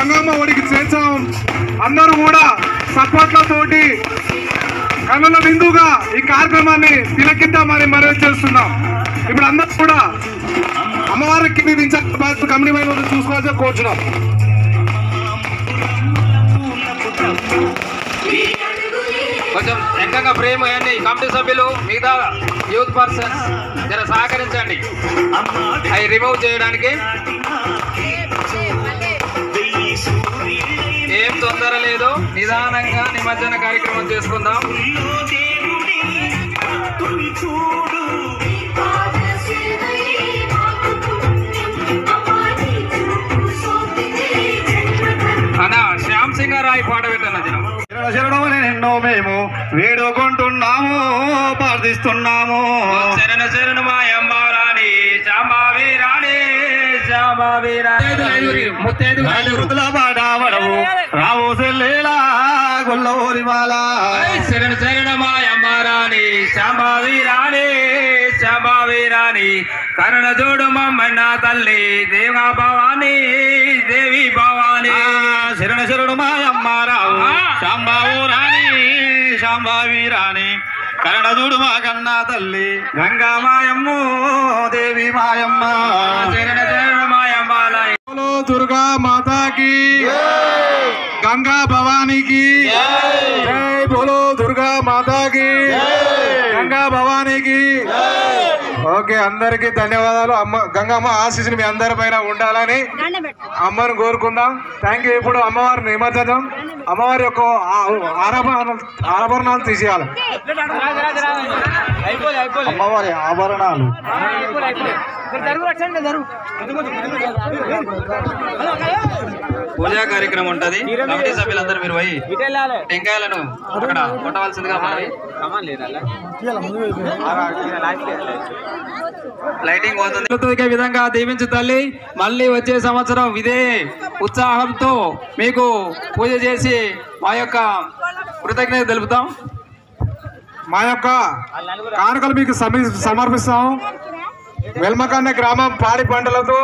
గంగమ్మ ఒడికి చేర్చాం. అందరూ కూడా సపోర్ట్లతోటి కన్నుల బిందుగా ఈ కార్యక్రమాన్ని తిలకిద్దామని మనవి చేస్తున్నాం. ఇప్పుడు అందరూ కూడా అమ్మవారికి కమిటీ మైలు చూసుకోవాల్సి కోరుచున్నాం. కొంచెం ఎంతగా ప్రేమ అయ్యండి కమిటీ సభ్యులు, మిగతా యూత్ పర్సన్స్ జర సహకరించండి అవి రిమూవ్ చేయడానికి. ఏం తొందర లేదు, నిదానంగా నిమజ్జన కార్యక్రమం చేసుకుందాం. అన్నా శ్యామ్ సింగ్ రాయ్ పాట పెట్టన్న దినం. శరణమని నిన్నో మేము వేడుకుంటున్నాము, ప్రార్థిస్తున్నాము. శరణ శరణ మాయమ్మ రాణి శాంబావి రాణి శాంబావి రాణి మృతుల పాడవడవు రావు సెల్లేలా గొల్లవోరి మాల. శరణ శరణ మాయమ్మ రాణి శాంబావి రాణి శాంబావి రాణి కరుణ చూడు మమ్మన్న తల్లి దేవా భవాని దేవి భవాని. శరణ శరణు మాయమ్మ రావు శాంబావు రాణి శాంబావి రాణి కరుణ చూడు మా కన్నా తల్లి గంగా మాయమ్మ దేవి మాయమ్మ. శరణ శరణ మాయమ్మ దుర్గా మాతాకి గంగా భవానికి జై బోలో దుర్గా మాతాకి గంగా భవానికి. ఓకే, అందరికి ధన్యవాదాలు. అమ్మ గంగమ్మ ఆశీస్సులు మీ అందరి పైన ఉండాలని అమ్మను కోరుకుందాం. Thank you. ఇప్పుడు అమ్మవారి నిమజ్జనం, అమ్మవారి యొక్క ఆభరణాలు తీసేయాలి. అమ్మవారి ఆభరణాలు పూజా కార్యక్రమం ఉంటది. కమిటీ సభ్యులందరూ మీరు పోయి టెంకాయలను అక్కడ కొట్టవలసిందిగా లైటింగ్ పోతుంది. ఈ విధంగా దీవించు తల్లి. మళ్ళీ వచ్చే సంవత్సరం ఇదే ఉత్సాహంతో మీకు పూజ చేసి మా యొక్క కృతజ్ఞత తెలుపుతాం. మా యొక్క కానుకలు మీకు సమర్పిస్తాం. వెల్మకన్న గ్రామం పాడి పంటలతో